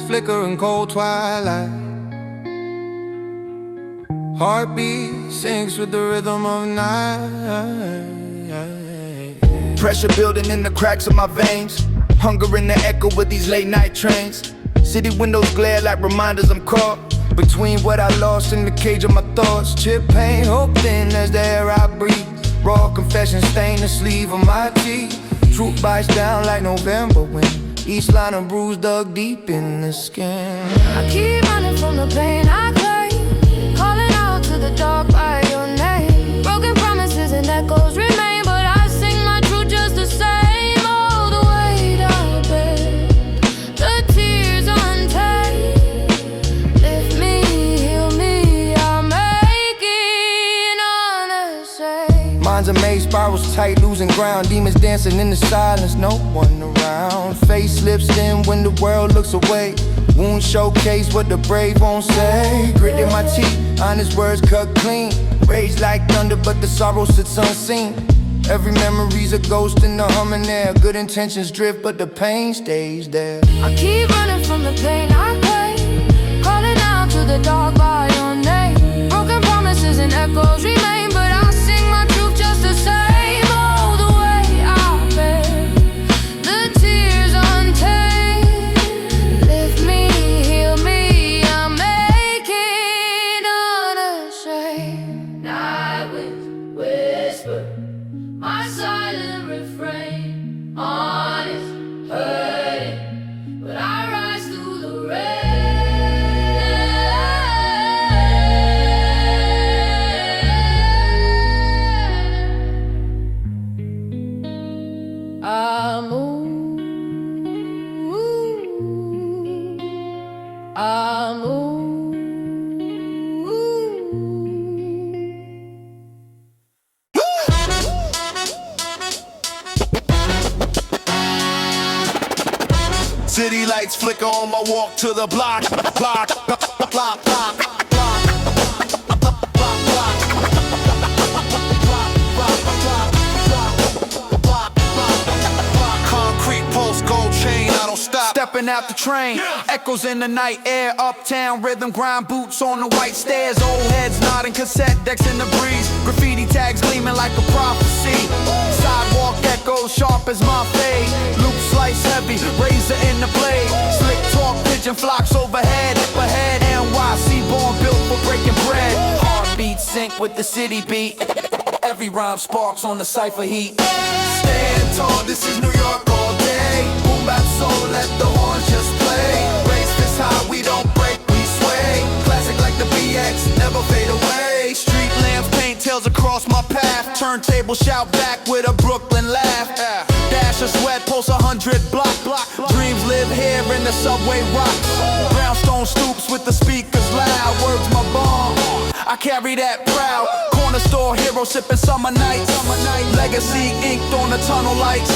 flicker in cold twilight. Heartbeat syncs with the rhythm of night. Pressure building in the cracks of my veins, hunger in the echo with these late night trains. City windows glare like reminders I'm caught between what I lost and the cage of my thoughts. Chip paint, hope thin as the air I breathe. Raw confession stain the sleeve of my tee. Truth bites down like November wind. Each line of bruise dug deep in the skin. I keep running from the pain I claim, calling out to the dark by your name. Broken promises and echoes remain, but I sing my truth just the same. All the weight I bear, the tears untamed. Lift me, heal me, I'm making unashamed. Minds a maze, spirals tight, losing ground. Demons dancing in the silence, no one around. Face slips in when the world looks away. Wounds showcase what the brave won't say. Grit in my teeth, honest words cut clean. Rage like thunder, but the sorrow sits unseen. Every memory's a ghost in the humming air. Good intentions drift, but the pain stays there. I keep running from the pain I claim, calling out to the dark by your name. Broken promises and echoes remain, but I sing my truth just the same. All the way I bear, the tears untamed. Lift me, heal me, I'm making unashamed. Night winds whisper my silent refrain, honest, hurting, but I rise through the rain. I move, I move. City lights flicker on my walk to the block. Concrete post, gold chain, I don't stop. Stepping out the train, echoes in the night air. Uptown rhythm, grind boots on the white stairs. Old heads nodding, cassette decks in the breeze. Graffiti tags gleaming like a prophecy. Sidewalk echoes sharp as my fade. Loop slice heavy, razor in the blade. Slick talk, pigeon flocks overhead. Hip ahead, NYC born built for breaking bread. Heartbeat sync with the city beat. Every rhyme sparks on the cypher heat. Stand tall, this is New York all day. Boom bap soul, let the horns just play. Race this high, we don't break, we sway. Classic like the BX, never fade away. Street lamps paint tails across my path. Turntable shout back with a Brooklyn laugh. Dash of sweat, pulse 100 block. Dreams live here in the subway rocks. Brownstone stoops with the speakers loud. Words my bomb, I carry that proud. Corner store hero sipping summer nights. Legacy inked on the tunnel lights.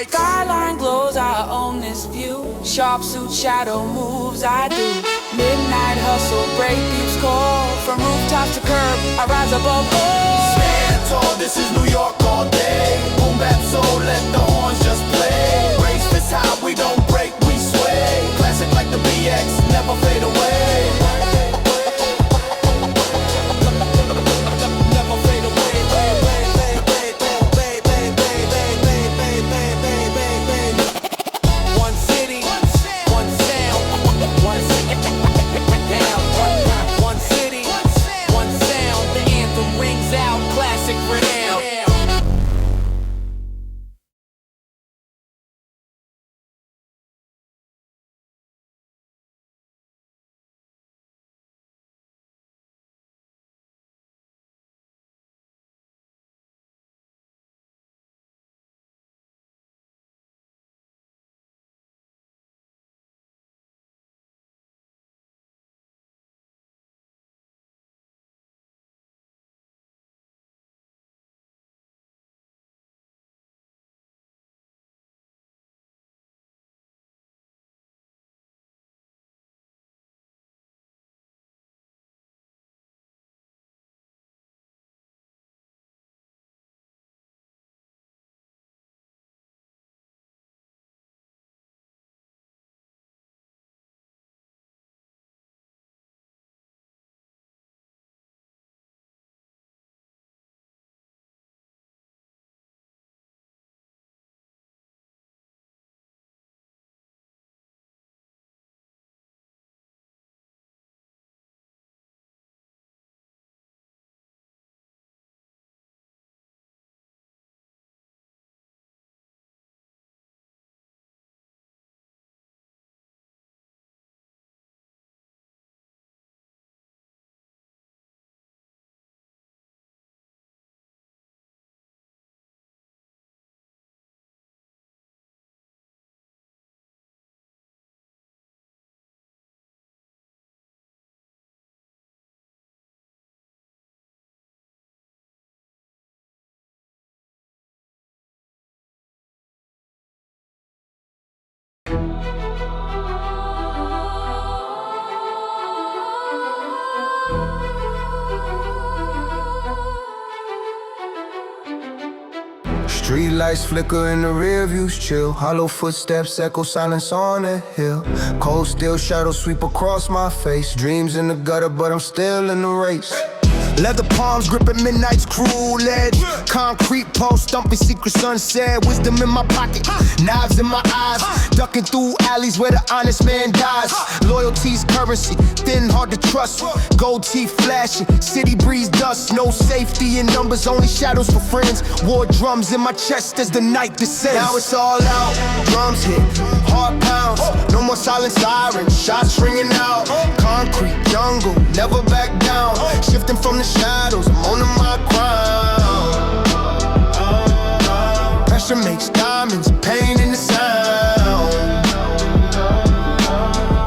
Skyline glows, I own this view. Sharp suit, shadow moves, I do. Midnight hustle, break beeps call. From rooftop to curb, I rise above all. Stand tall, this is New York all day. Boom bap soul, let the horns just play. Race this high, we don't break, we sway. Classic like the BX, never fade away. Street lights flicker in the rear views chill. Hollow footsteps echo silence on the hill. Cold steel shadows sweep across my face. Dreams in the gutter but I'm still in the race. Leather palms gripping midnight's cruel edge. Concrete post stumping secret sunset. Wisdom in my pocket, knives in my eyes. Ducking through alleys where the honest man dies. Loyalty's currency, thin, hard to trust. Gold teeth flashing, city breeze dust. No safety in numbers, only shadows for friends. War drums in my chest as the night descends. Now it's all out, drums hit, heart pounds. No more silent sirens, shots ringing out. Concrete jungle, never back down. Shifting from the shadows, I'm on my crown. Pressure makes diamonds, pain in the sound.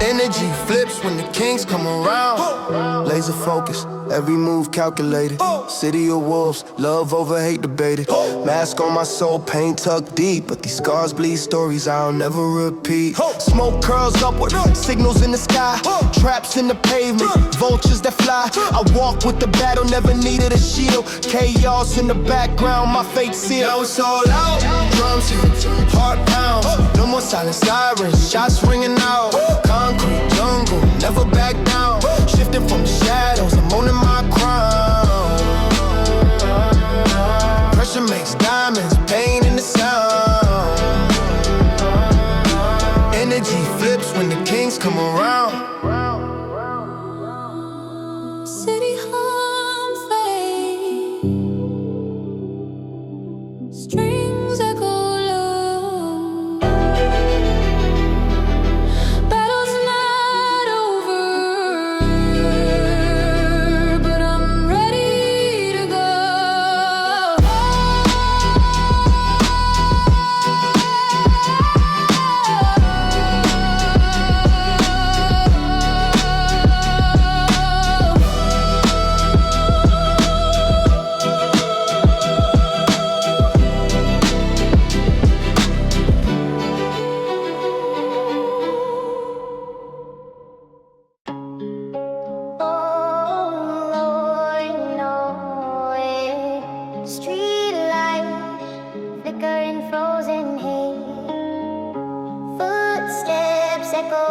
Energy flips when the kings come around. Laser focus, every move calculated. City of wolves, love over hate debated. Mask on my soul, pain tucked deep, but these scars bleed stories I'll never repeat. Smoke curls upward, signals in the sky. Traps in the pavement, vultures that fly. I walk with the battle, never needed a shield. Chaos in the background, my fate sealed. Now it's all out, drums hit, heart pounds. No more silent sirens, shots ringing out. Concrete jungle, never back down. Shifting from the shadows, I'm owning my crown. Pressure makes diamonds, pain in the sound. Energy flips when the kings come around. City hum fade, strings echo low. Battle's not over, but I'm ready to go. Street lights flickering frozen haze. Footsteps echo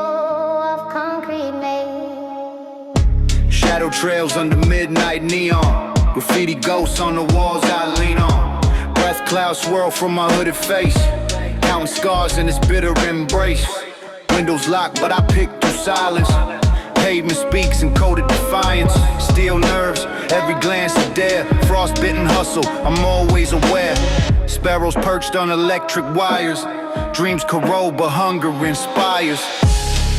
of concrete maze. Shadow trails under midnight neon. Graffiti ghosts on the walls I lean on. Breath clouds swirl from my hooded face. Counting scars in this bitter embrace. Windows locked but I pick through silence. Pavement speaks in coded defiance. Steel nerves, every glance a dare. Frostbitten hustle, I'm always aware. Sparrows perched on electric wires. Dreams corrode but hunger inspires.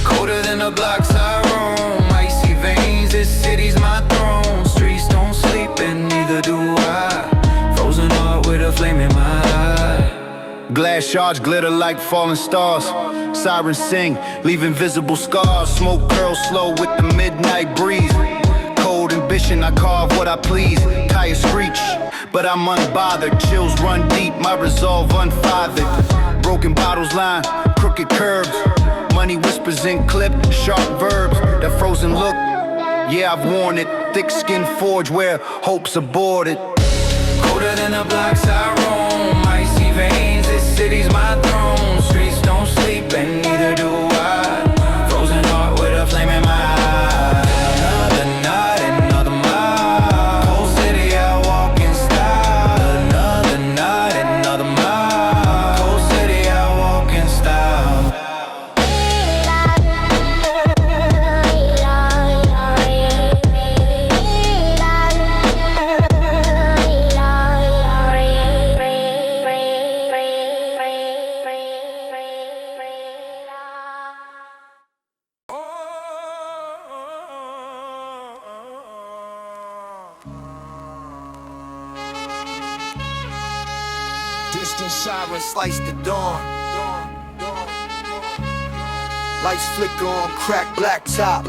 Colder than the blocks I roam. Icy veins, this city's my throne. Streets don't sleep and neither do I. Frozen heart with a flame in my eye. Glass shards glitter like falling stars. Sirens sing, leave invisible scars. Smoke curls slow with the midnight breeze. Cold ambition, I carve what I please. Tires screech, but I'm unbothered. Chills run deep, my resolve unfathered. Broken bottles line, crooked curbs. Money whispers in clip, sharp verbs. That frozen look, yeah, I've worn it. Thick skin forge where hope's aborted. Colder than the blocks I roam. Icy veins, this city's my throne. Streets don't sleep and neither do I. Frozen heart with a flame in my eye. Another night, another mile. Cold city, I walk in style. Another night, another mile. Cold city, I walk in style. Distant sirens slice the dawn. Lights flicker on cracked black top.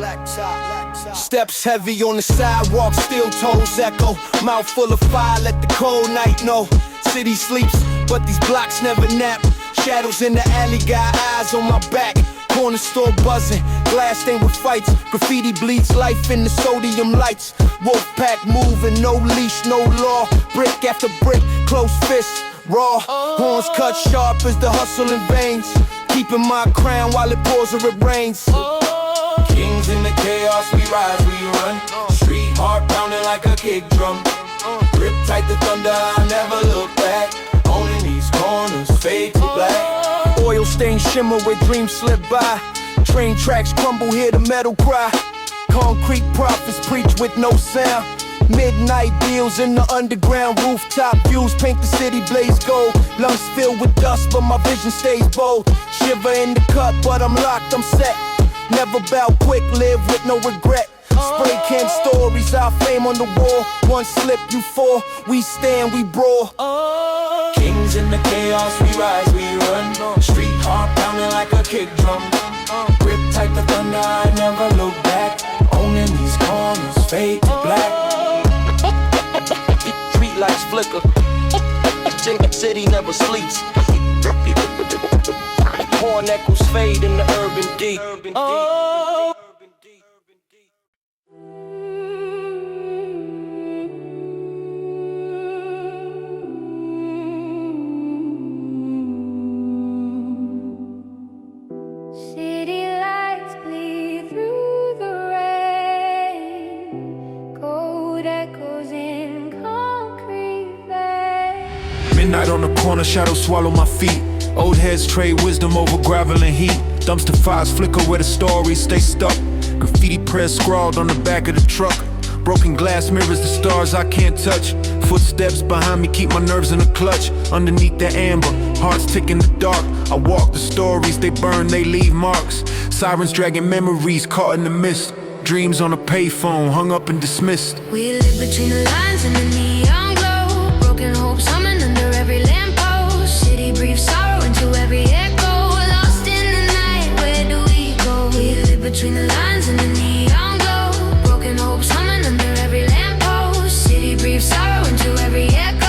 Steps heavy on the sidewalk, steel toes echo. Mouth full of fire, let the cold night know. City sleeps, but these blocks never nap. Shadows in the alley, got eyes on my back. Corner store buzzing, glass stained with fights. Graffiti bleeds life in the sodium lights. Wolf pack moving, no leash, no law. Brick after brick, close fists, raw. Horns cut sharp as the hustle in veins. Keeping my crown while it pours or it rains. Kings in the chaos, we rise, we run. Street heart pounding like a kick drum. Grip tight the thunder, I never look back. Owning these corners, fade to black. Oil stains shimmer where dreams slip by. Train tracks crumble, hear the metal cry. Concrete prophets preach with no sound. Midnight deals in the underground. Rooftop views paint the city blaze gold. Lungs filled with dust but my vision stays bold. Shiver in the cut but I'm locked, I'm set. Never bow quick, live with no regret. Spray can stories, our flame on the wall. One slip, you fall, we stand, we brawl. Kings in the chaos, we rise, we run. Street heart pounding like a kick drum. Grip tight the thunder, I never look back. Owning these corners, fade to black. Street lights flicker, city never sleeps. Horn echoes fade in the urban deep. City lights bleed through the rain. Cold echoes in concrete veins. Midnight on the corner, shadows swallow my feet. Old heads trade wisdom over gravel and heat. Dumpster fires flicker where the stories stay stuck. Graffiti press scrawled on the back of the truck. Broken glass mirrors the stars I can't touch. Footsteps behind me keep my nerves in a clutch. Underneath the amber, hearts tick in the dark. I walk the stories, they burn, they leave marks. Sirens dragging memories caught in the mist. Dreams on a payphone, hung up and dismissed. We live between the lines in the neon glow. Broken hopes humming under every lamppost. City breathes sorrow into every echo. Lost in the night, where do we go? We live between the lines in the neon glow. Broken hopes humming under every lamppost. City breathes sorrow into every echo.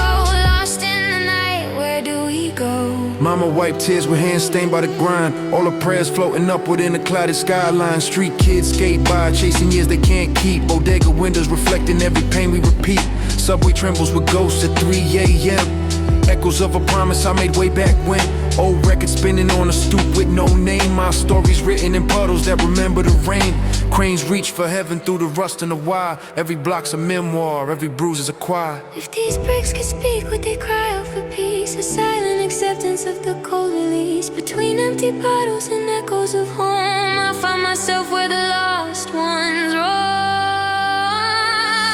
Lost in the night, where do we go? Mama wiped tears with hands stained by the grind. All her prayers floating upward in the clouded skyline. Street kids skate by, chasing years they can't keep. Bodega windows reflecting every pain we repeat. Subway trembles with ghosts at 3 a.m. Echoes of a promise I made way back when. Old records spinning on a stoop with no name. My stories written in puddles that remember the rain. Cranes reach for heaven through the rust and the wire. Every block's a memoir, every bruise is a cry. If these bricks could speak, would they cry out for peace? A silent acceptance of the cold release. Between empty bottles and echoes of home, I find myself where the lost ones roam.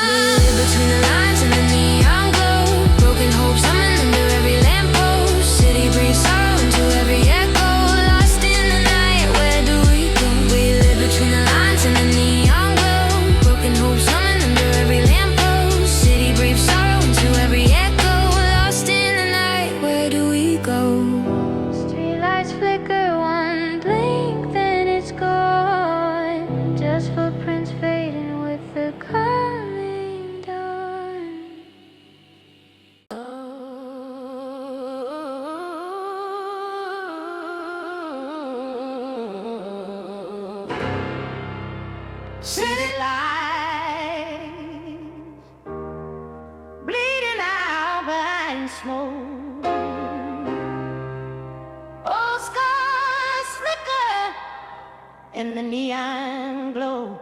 We live between the lines in the neon glow. Broken hopes humming under every lamppost. City breathes sorrow into every echo. Lost in the night, where do we go? We live between the lines in the neon glow. Broken hopes humming under every lamppost. City breathes sorrow into every echo. Lost in the night, where do we go? Streetlights flicker, one blink, then it's gone. Just footprints fading with the coming dawn. City lights bleeding out by smoke. Old scars flicker in the neon glow.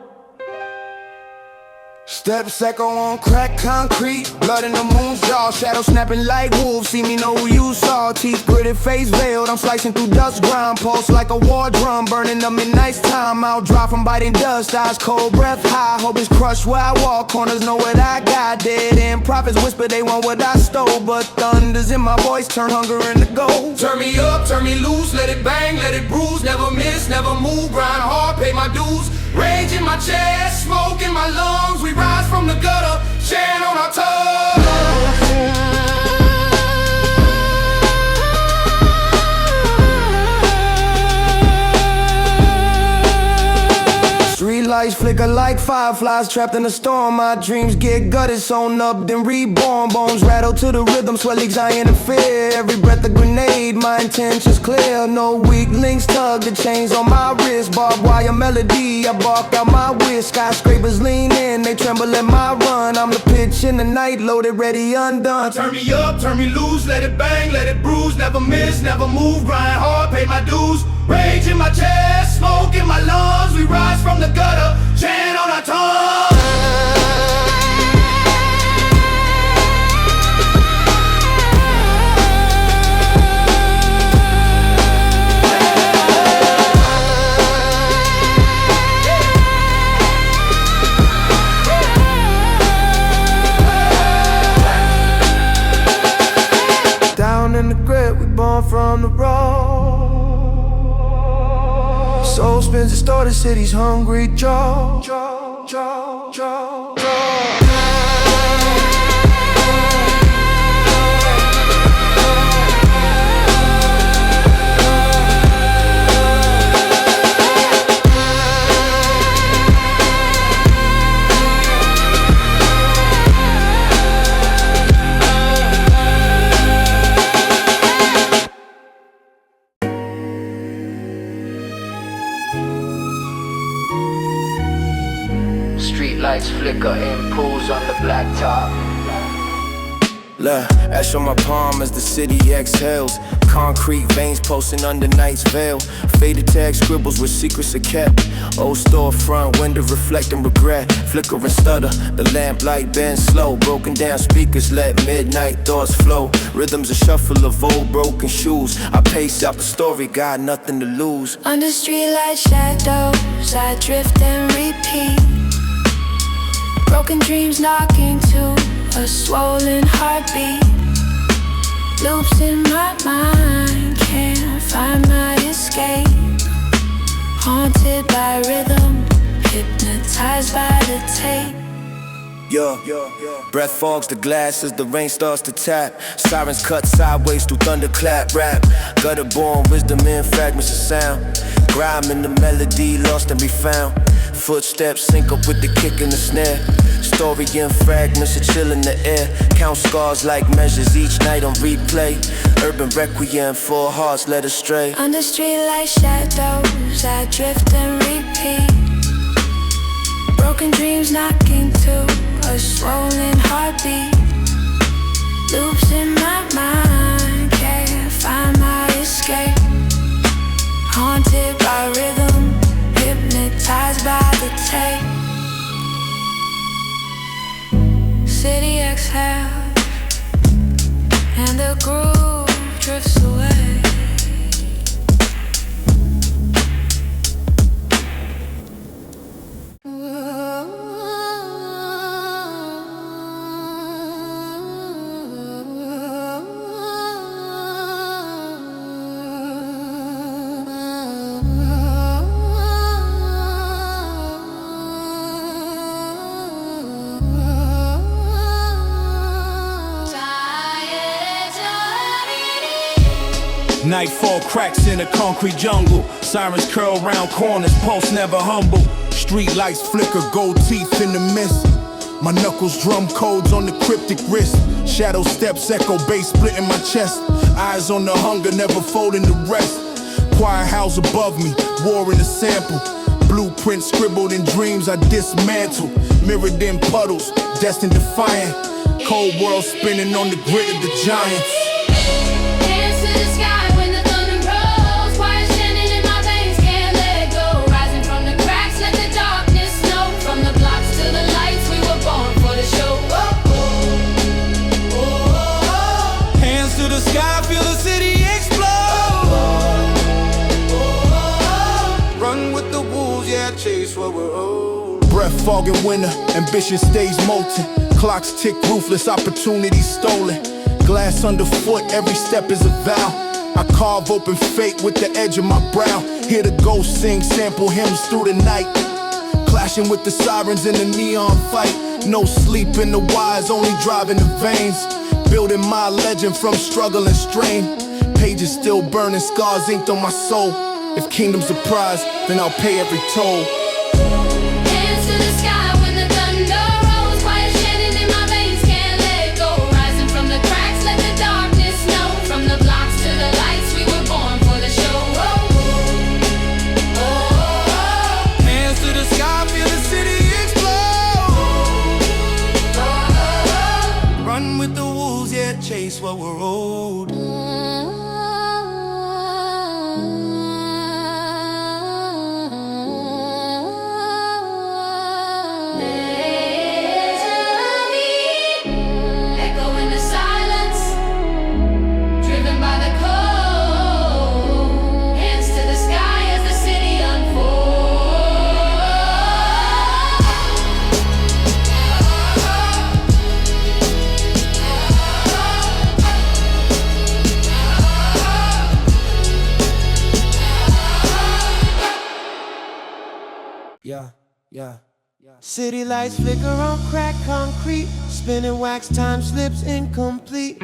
Steps echo on cracked concrete. Blood in the moon's jaw. Shadows snapping like wolves. See me, know who you saw. Teeth gritted, face veiled. I'm slicing through dust ground. Pulse like a war drum. Burning the midnight time. Out dry from biting dust. Eyes cold, breath high. Hope it's crushed where I walk. Corners know what I got. Dead end prophets whisper they want what I stole. But thunder's in my voice. Turn hunger into gold. Turn me up, turn me loose, let it bang, let it bruise. Never miss, never move, grind hard, pay my dues. Rage in my chest, smoke in my lungs. We rise from the gutter, sharing on our tongue. Street lights flicker. flicker like fireflies trapped in a storm. My dreams get gutted, sewn up, then reborn. Bones rattle to the rhythm, sweat leaks, I interfere. Every breath a grenade, my intention's clear. No weak links tug, the chains on my wrist. Barbed wire melody, I bark out my wish. Skyscrapers lean in, they tremble at my run. I'm the pitch in the night, loaded, ready, undone. Turn me up, turn me loose, let it bang, let it bruise. Never miss, never move, grind hard, pay my dues. Rage in my chest, smoke in my lungs. We rise from the gutter, chant on our tongue. Down in the grit, we born from the road. Soul spins distorted, city's hungry jaw. Street lights flicker in pools on the blacktop. Look, ash on my palm as the city exhales. Concrete veins pulsing under night's veil. Faded tag scribbles where secrets are kept. Old storefront window reflecting regret. Flicker and stutter, the lamplight bends slow. Broken down speakers let midnight thoughts flow. Rhythms a shuffle of old broken shoes. I pace out the story, got nothing to lose. Under streetlight shadows, I drift and repeat. Broken dreams knocking to a swollen heartbeat. Loops in my mind, can't find my escape. Haunted by rhythm, hypnotized by the tape. Breath fogs the glass as the rain starts to tap. Sirens cut sideways through thunderclap rap. Gutter-born wisdom in fragments of sound. Grime in the melody lost and refound. Footsteps sync up with the kick and the snare. Story in fragments, a chill in the air. Count scars like measures each night on replay. Urban requiem for hearts led astray. Under streetlight shadows, I drift and repeat. Broken dreams knocking to a swollen heartbeat. Loops in my mind, can't find my escape. Haunted by rhythm, hypnotized by the tape. City exhale, and the groove drifts away. Nightfall cracks in a concrete jungle. Sirens curl round corners, pulse never humble. Street lights flicker, gold teeth in the mist. My knuckles drum codes on the cryptic wrist. Shadow steps echo, bass split in my chest. Eyes on the hunger, never folding the rest. Choir house above me, war in a sample. Blueprint scribbled in dreams I dismantle. Mirrored in puddles, destined defiant. Cold world spinning on the grid of the giants. Hands to the sky. Breath fog in winter, ambition stays molten. Clocks tick ruthless, opportunities stolen. Glass underfoot, every step is a vow. I carve open fate with the edge of my brow. Hear the ghosts sing sample hymns through the night. Clashing with the sirens in the neon fight. No sleep in the wise, only driving the veins. Building my legend from struggle and strain. Pages still burning, scars inked on my soul. If kingdom's a prize, then I'll pay every toll. Hands to what we're owed. Yeah. City lights flicker on cracked concrete. Spinning wax, time slips incomplete.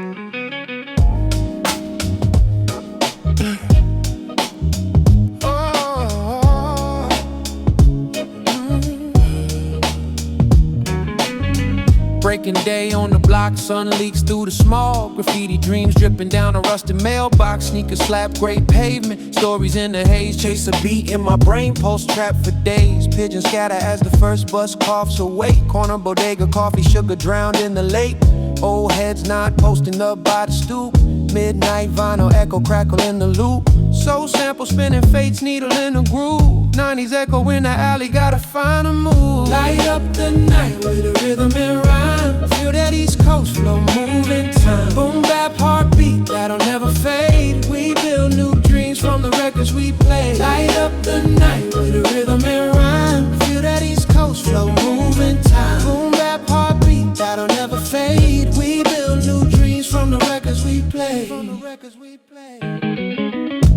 Breaking day on the block, sun leaks through the smog. Graffiti dreams dripping down a rusted mailbox. Sneakers slap, great pavement. Stories in the haze, chase a beat in my brain. Pulse trap for days. Pigeons scatter as the first bus coughs awake. Corner bodega, coffee, sugar drowned in the lake. Old heads not posting up by the stoop. Midnight vinyl echo crackle in the loop. Soul sample spinning fate's needle in the groove. 90s echo in the alley, gotta find a move. Light up the night with a rhythm and rhyme. Feel that East Coast flow, moving time. Boom bap heartbeat that'll never fade. We build new dreams from the records we play. Light up the night with a rhythm and rhyme. Feel that East Coast flow, moving time. Boom bap heartbeat that'll never fade. We build new dreams from the records we play.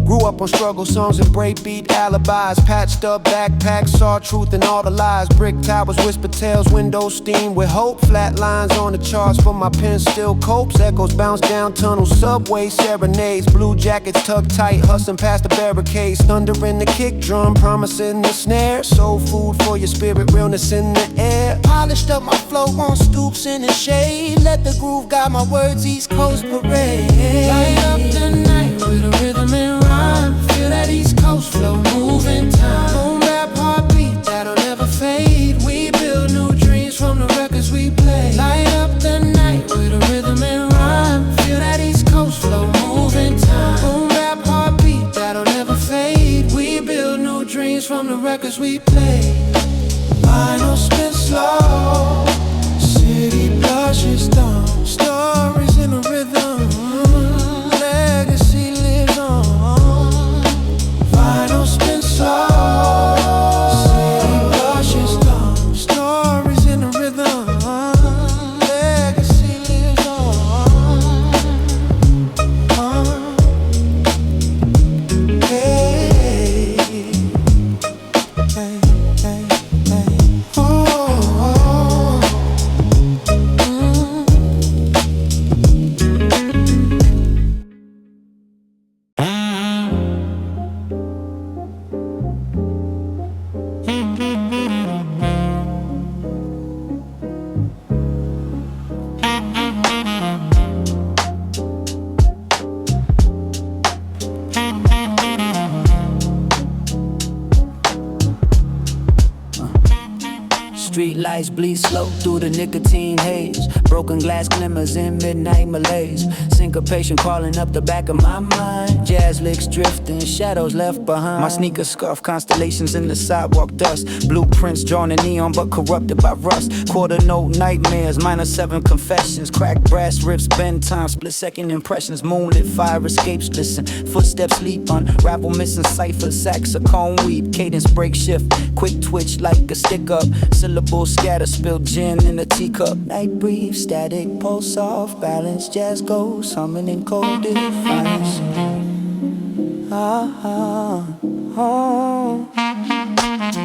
Grew up on struggle songs and breakbeat alibis. Patched up backpacks, saw truth in all the lies. Brick towers, whisper tales, windows steam with hope. Flat lines on the charts, but my pen still copes. Echoes bounce down tunnels, subway serenades. Blue jackets tucked tight, hustling past the barricades. Thunder in the kick drum, promising the snare. Soul food for your spirit, realness in the air. Polished up my flow on stoops in the shade. Let the groove guide my words, East Coast parade. Light up the night with a rhythm and rhyme. Feel that East Coast flow, moving time. Boom bap heartbeat that'll never fade. We build new dreams from the records we play. Light up the night with a rhythm and rhyme. Feel that East Coast flow, moving time. Boom bap heartbeat that'll never fade. We build new dreams from the records we play. Vinyl spin slow, city blushes dawn. Stories in a rhythm, legacy lives on. Vinyl spin slow, city blushes dawn. Stories in a rhythm, legacy lives on. Hey, hey, hey, hey. Street lights bleed slow through the nicotine haze. Broken glass glimmers in midnight malaise. Syncopation crawling up the back of my mind. Jazz licks drifting, shadows left behind. My sneakers scarf constellations in the sidewalk dust. Blueprints drawn in neon but corrupted by rust. Quarter note nightmares, -7 confessions. Cracked brass rips, bend time, split second impressions. Moonlit fire escapes, listen. Footsteps leap, unravel missing cyphers. Saxophone weep, cadence break shift. Quick twitch like a stick up. Syllables scatter, spilled gin in a teacup. Night breathe, static, pulse off balance. Jazz goes, humming in cold defiance.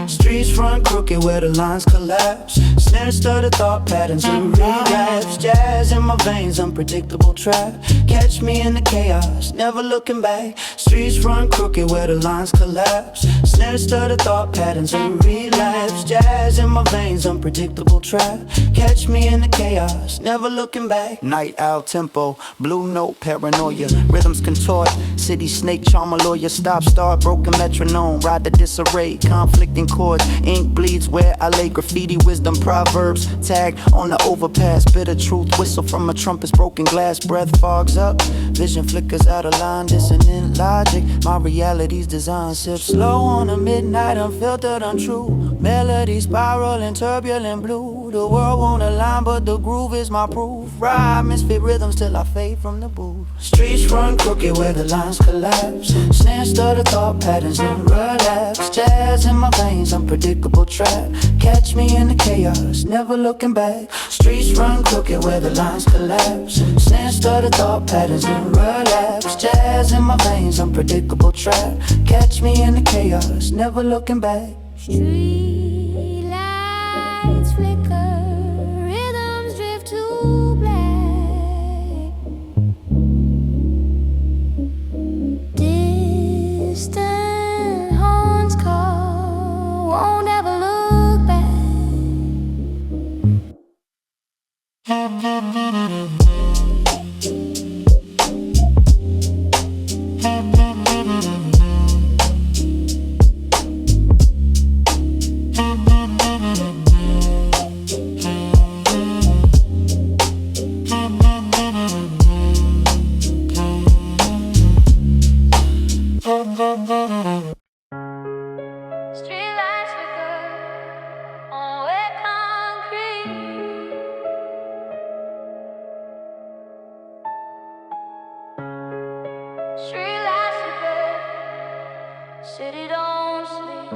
Streets run crooked where the lines collapse. Snare stutter thought patterns and relapse. Jazz in my veins, unpredictable trap. Catch me in the chaos, never looking back. Streets run crooked where the lines collapse. Snare stutter thought patterns and relapse. Jazz in my veins, unpredictable trap. Catch me in the chaos, never looking back. Night owl tempo, blue note paranoia. Rhythms contort, city snake charm a lawyer. Stop, start, broken metronome. Ride the disarray, conflict and chords. Ink bleeds where I lay graffiti, wisdom, proverbs. Tag on the overpass, bitter truth. Whistle from a trumpet's broken glass. Breath fogs up, vision flickers out of line. Dissonant logic, my reality's designed. Sip slow on a midnight, unfiltered, untrue. Melody spiraling, turbulent blue. The world won't align, but the groove is my proof. Ride misfit rhythms till I fade from the booth. Streets run crooked where the lines collapse. Snare stutter thought patterns and relapse. Jazz in my veins, unpredictable trap. Catch me in the chaos, never looking back. Streets run crooked where the lines collapse. Snare stutter thought patterns and relapse. Jazz in my veins, unpredictable trap. Catch me in the chaos, never looking back. Street lights flicker, rhythms drift to black. Distant horns call, won't ever look back. Street lights flicker on wet concrete. Street lights flicker, city don't sleep.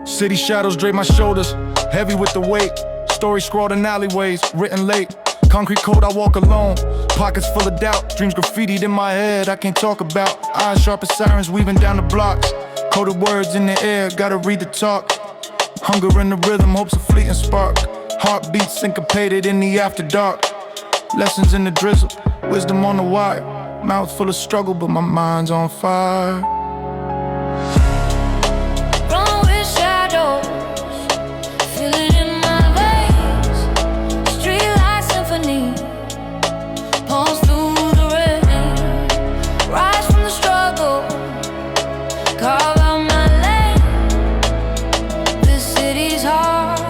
City shadows drape my shoulders, heavy with the weight. Stories scrawled in alleyways, written late. Concrete code, I walk alone. Pockets full of doubt, dreams graffitied in my head I can't talk about. Eyes sharp as sirens weaving down the blocks. Coded words in the air, gotta read the talk. Hunger in the rhythm, hopes a fleeting spark. Heartbeats syncopated in the after dark. Lessons in the drizzle, wisdom on the wire. Mouth full of struggle, but my mind's on fire. Run with shadows, feel it in my veins. Streetlight symphony, pulse through the rain. Rise from the struggle, carve out my lane. This city's heart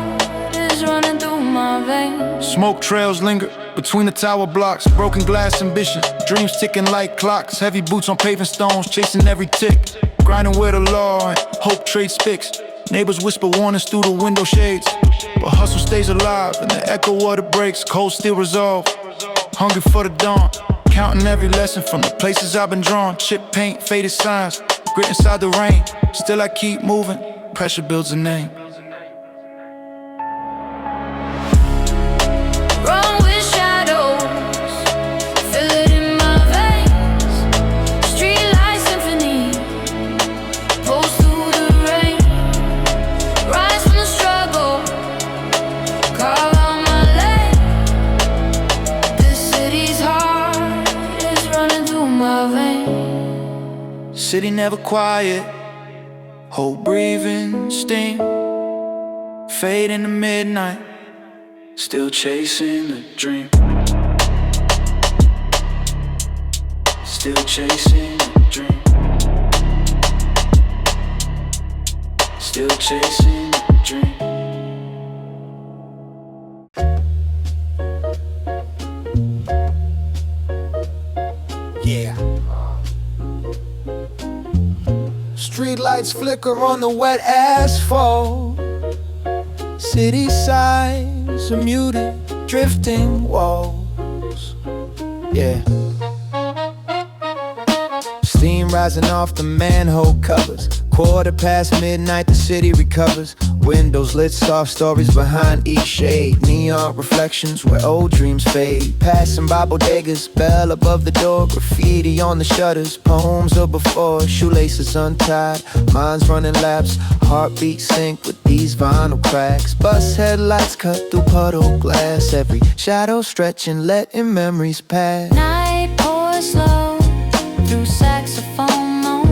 is running through my veins. Smoke trails linger between the tower blocks. Broken glass ambition, dreams ticking like clocks. Heavy boots on paving stones, chasing every tick. Grinding with the law and hope trades fix. Neighbors whisper warnings through the window shades. But hustle stays alive and the echo of the breaks. Cold steel resolve, hungry for the dawn. Counting every lesson from the places I've been drawn. Chip paint, faded signs, grit inside the rain. Still I keep moving, pressure builds a name. Run with shadows, feel it in my veins. Streetlight symphony, pulse through the rain. Rise from the struggle, carve out my lane. This city's heart is running through my veins. City never quiet, hold breathing, steam. Fade in the midnight, still chasing the dream. Still chasing the dream. Still chasing the dream. Yeah. Street lights flicker on the wet asphalt. City signs are muted, drifting walls. Yeah. Steam rising off the manhole covers. midnight, the city recovers. Windows lit, soft stories behind each shade. Neon reflections where old dreams fade. Passing by bodegas, bell above the door. Graffiti on the shutters, poems of before. Shoelaces untied, minds running laps. Heartbeat sync with these vinyl cracks. Bus headlights cut through puddle glass. Every shadow stretching, letting memories pass. Night pours slow through saxophone moan.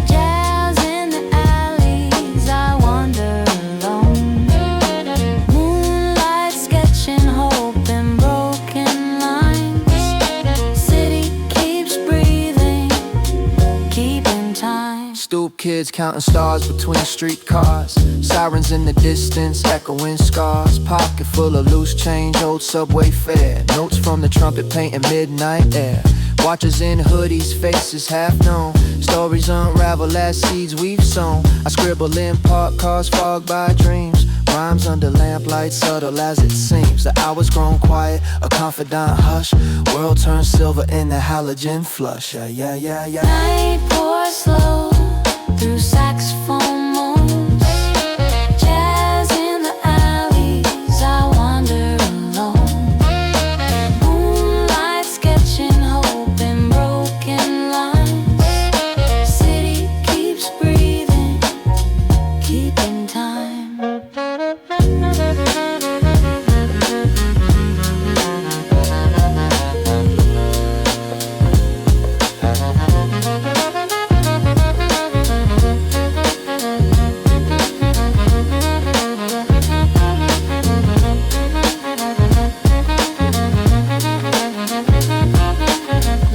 Jazz in the alleys, I wander alone. Moonlight sketching hope in broken lines. City keeps breathing, keep counting stars between streetcars. Sirens in the distance, echoing scars. Pocket full of loose change, old subway fare. Notes from the trumpet painting midnight air. Watchers in hoodies, faces half known. Stories unravel as seeds we've sown. I scribble in parked cars, fogged by dreams. Rhymes under lamplight, subtle as it seems. The hours grown quiet, a confidant hush. World turns silver in the halogen flush. Yeah, yeah, yeah. Night pours slow through saxophone moans. Jazz in the alleys, I wander alone. Moonlight sketching hope in broken lines. City keeps breathing, keeping time.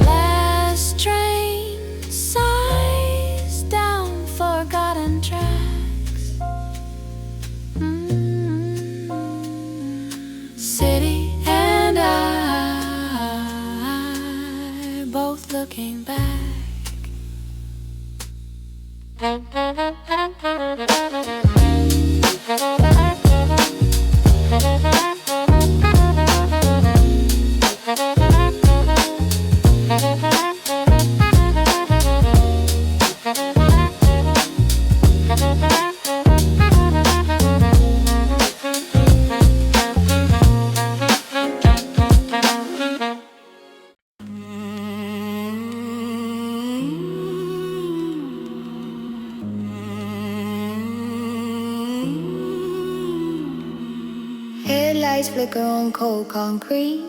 Last train sighs down forgotten tracks. City and I both looking back. Headlights flicker on cold concrete.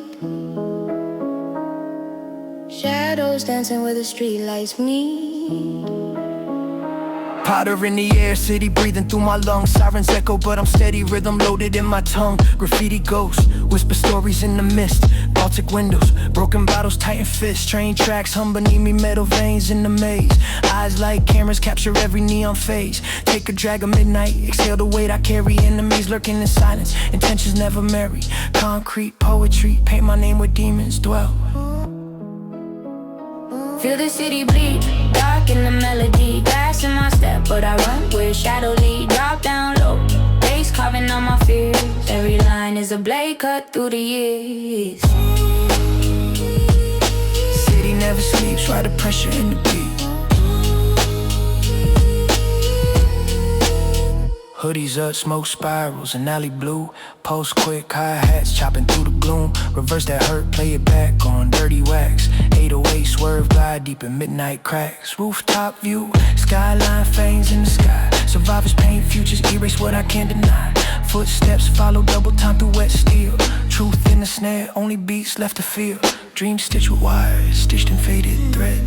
Shadows dancing where the streetlights meet. Powder in the air, city breathing through my lungs. Sirens echo, but I'm steady, rhythm loaded in my tongue. Graffiti ghosts, whisper stories in the mist. Baltic windows, broken bottles, tighten fists. Train tracks hum beneath me, metal veins in the maze. Eyes like cameras capture every neon phase. Take a drag of midnight, exhale the weight I carry. Enemies lurking in silence, intentions never marry. Concrete poetry, paint my name where demons dwell. Feel the city bleed, dark in the melody. Glass in my step, but I run where shadow lead. Drop down low, bass carving on my fears. Every line is a blade cut through the years. City never sleeps, ride the pressure in the beat. Hoodies up, smoke spirals, an alley blue. Post quick, hi-hats chopping through the gloom. Reverse that hurt, play it back on dirty wax. 808 swerve, glide deep in midnight cracks. Rooftop view, skyline fangs in the sky. Survivors paint futures, erase what I can't deny. Footsteps follow double time through wet steel. Truth in the snare, only beats left to feel. Dreams stitched with wires, stitched in faded thread.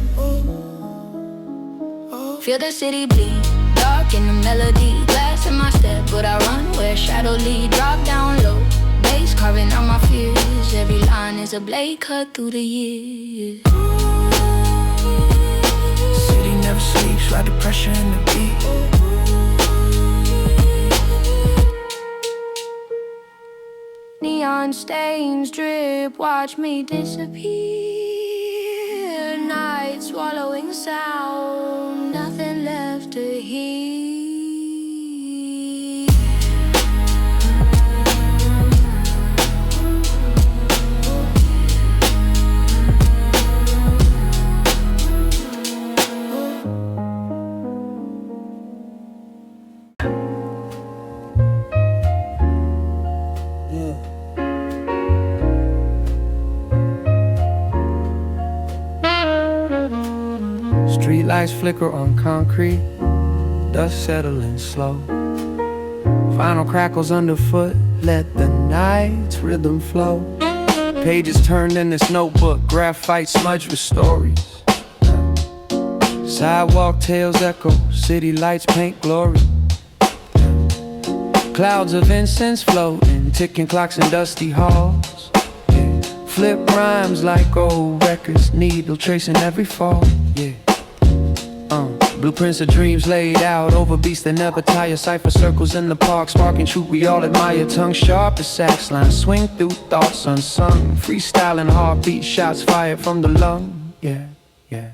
Feel the city bleed, dark in the melody. Glass in my step, but I run where shadow lead. Drop down low, bass carving on my fears. Every line is a blade cut through the years. City never sleeps, ride the pressure in the beat. Neon stains drip, watch me disappear. Night swallowing sound, nothing left to hear. Streetlights flicker on concrete, dust settling slow. Final crackles underfoot, let the night's rhythm flow. Pages turned in this notebook, graphite smudged with stories. Sidewalk tales echo, city lights paint glory. Clouds of incense floating, ticking clocks in dusty halls. Flip rhymes like old records, needle tracing every fall. Yeah. Blueprints of dreams laid out over beats that never tire. Cypher circles in the park, sparking truth we all admire. Tongue sharp as sax lines, swing through thoughts unsung. Freestyling heartbeat, shots fired from the lung. Yeah, yeah.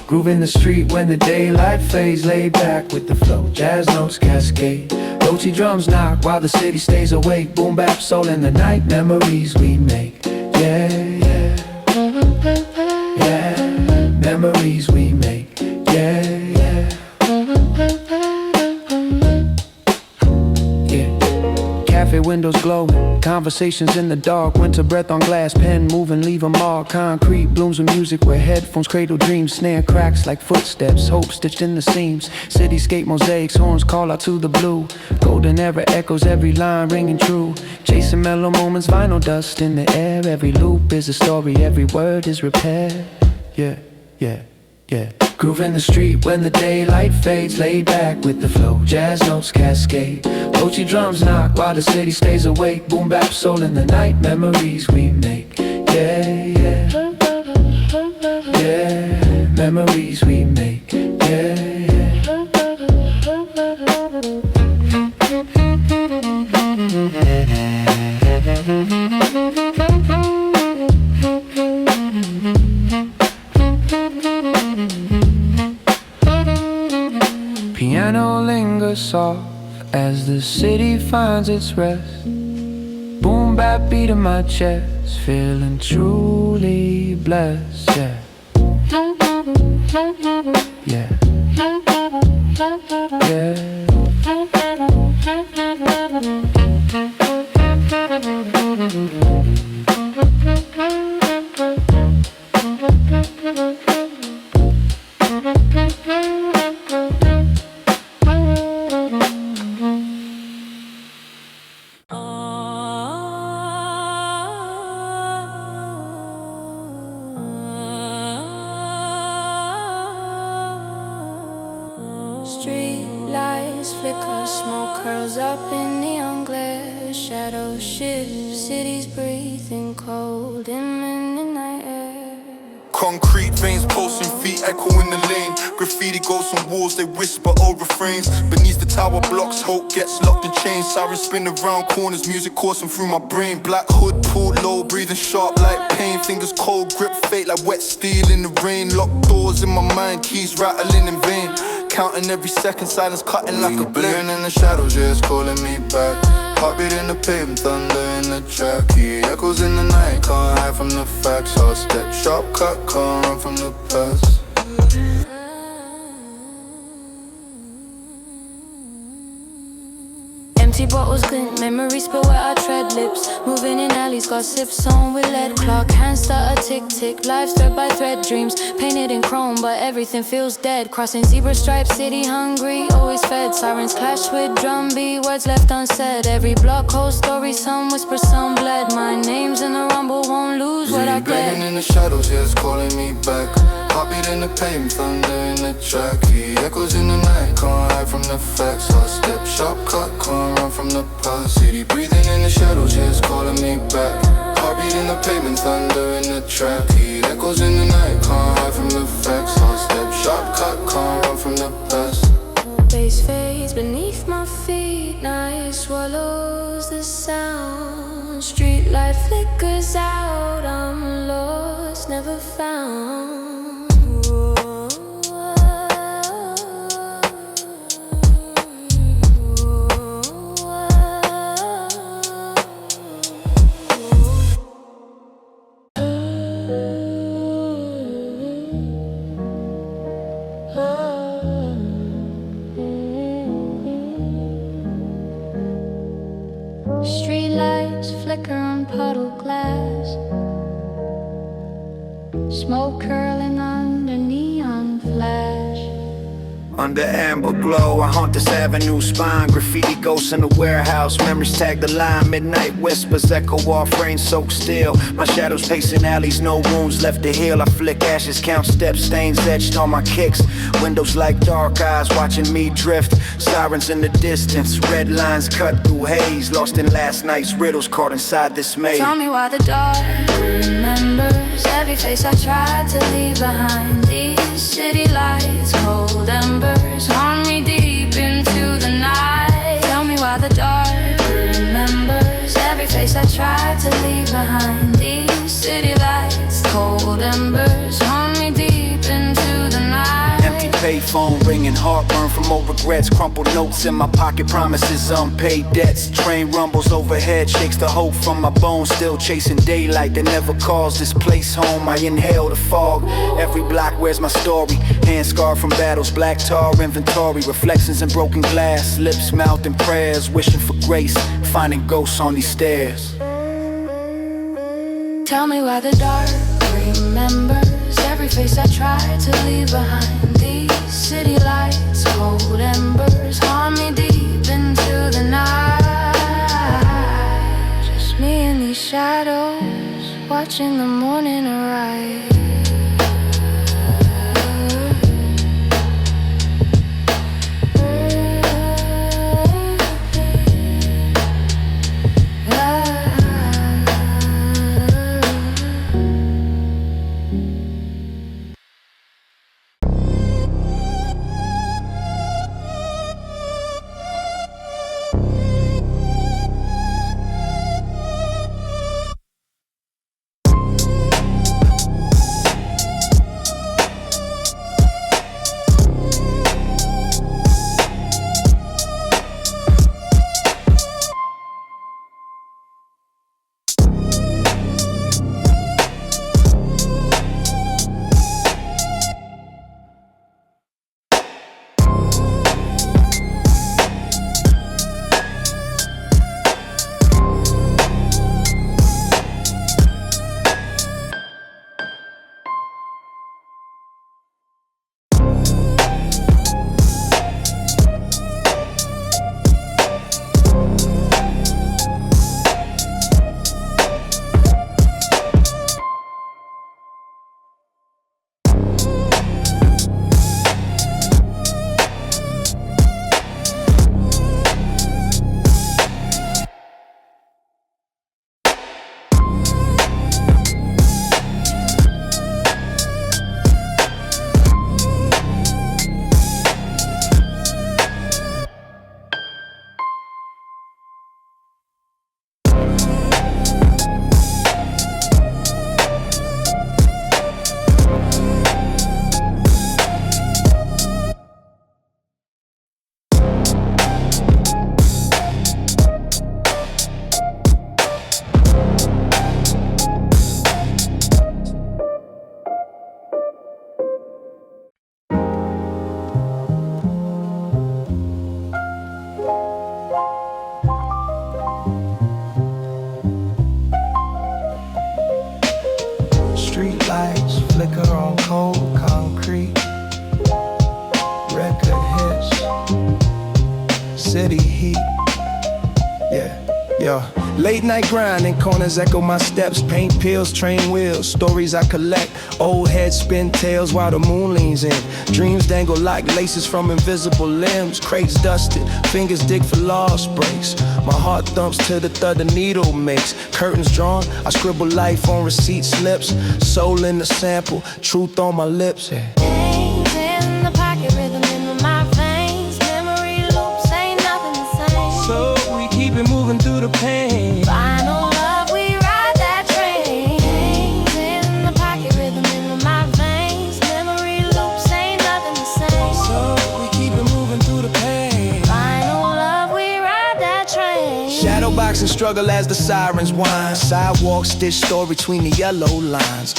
Groove in the street when the daylight fades. Laid back with the flow, jazz notes cascade. Dolce drums knock while the city stays awake. Boom bap soul in the night, memories we make. Yeah, yeah, yeah. Memories we make. Yeah, yeah. Cafe windows glowing, conversations in the dark. Winter breath on glass, pen moving, leave a mark. Concrete blooms with music where headphones cradle dreams. Snare cracks like footsteps, hope stitched in the seams. Cityscape mosaics, horns call out to the blue. Golden era echoes, every line ringing true. Chasing mellow moments, vinyl dust in the air. Every loop is a story, every word is repair. Yeah, yeah, yeah. Groove in the street when the daylight fades. Laid back with the flow, jazz notes cascade. Dolce drums knock while the city stays awake. Boom bap soul in the night, memories we make. Yeah, yeah, yeah. Memories we make. Yeah, yeah. Piano lingers soft as the city finds its rest. Boom bap beat in my chest, feeling truly blessed. Yeah, yeah, yeah. Street lights flicker, smoke curls up in neon glare. Shadows shift, cities breathing cold in the midnight air. Concrete veins pulsing, feet echo in the lane. Graffiti goes on walls, they whisper old refrains. Beneath the tower blocks, hope gets locked in chains. Sirens spin around corners, music coursing through my brain. Black hood pulled low, breathing sharp like pain. Fingers cold, grip fate like wet steel in the rain. Locked doors in my mind, keys rattling in vain. Counting every second, silence cutting like a blade. In the shadows, yeah, it's calling me back. Heartbeat in the pavement, thunder in the track. He echoes in the night, can't hide from the facts. Hard step, sharp cut, can't run from the past. Empty bottles glint, memories spill where I tread lips. Moving in alleys, gossips on with lead. Clock hands start a tick-tick, lives thread by thread. Dreams painted in chrome, but everything feels dead. Crossing zebra stripes, city hungry, always fed. Sirens clash with drumbeat, words left unsaid. Every block holds story, some whisper, some bled. My name's in the rumble, won't lose what I get. In the shadows, yeah, it's calling me back. Heartbeat in the pavement, thunder in the track. He echoes in the night, can't hide from the facts. Hard step, sharp cut, can't run from the past. City breathing in the shadows, yeah, it's calling me back. Heartbeat in the pavement, thunder in the track. He echoes in the night, can't hide from the facts. Hard step, sharp cut, can't run from the past. Bass fades beneath my feet, night swallows the sound. Street light flickers out, I'm lost, never found. Street lights flicker on puddled glass. Smoke curling under neon flash. under amber glow. I haunt this avenue spine, graffiti ghosts in the warehouse. Memories tag the line, midnight whispers echo off rain soaked still. My shadows pacing alleys, no wounds left to heal. I flick ashes, count steps, stains etched on my kicks. Windows like dark eyes watching me drift. Sirens in the distance, red lines cut through haze. Lost in last night's riddles, caught inside this maze. Tell me why the dark remembers every face I tried to leave behind. These city lights, cold embers, haunt me deep into the night. Tell me why the dark remembers every face I tried to leave behind. These city lights, cold embers, haunt me deep into the night. Empty payphone ringing, heartburn from old regrets. Crumpled notes in my pocket, promises, unpaid debts. Train rumbles overhead, shakes the hope from my bones. Still chasing daylight that never calls this place home. I inhale the fog, every block wears my story. Hand scarred from battles, black tar inventory. Reflections in broken glass, lips mouth in prayers. Wishing for grace, finding ghosts on these stairs. Tell me why the dark remembers every face I tried to leave behind. These city lights, cold embers, haunt me deep into the night. Just me and these shadows, watching the morning arise. flicker on cold concrete. Record hits, city heat. Yeah. Late night grinding, corners echo my steps. Paint peels, train wheels, stories I collect. Old heads spin tales while the moon leans in. Dreams dangle like laces from invisible limbs. Crates dusted, fingers dig for lost breaks. My heart thumps to the thud the needle makes. Curtains drawn, I scribble life on receipt slips. Soul in the sample, truth on my lips. Things in the pocket, rhythm in my veins. Memory loops, ain't nothing the same. So we keep it moving through the pain. Final love, we ride that train. Things in the pocket, rhythm in my veins. Memory loops, ain't nothing the same. So we keep it moving through the pain. Final love, we ride that train. Shadow boxing struggle as the sirens whine. Sidewalk stitch story between the yellow lines.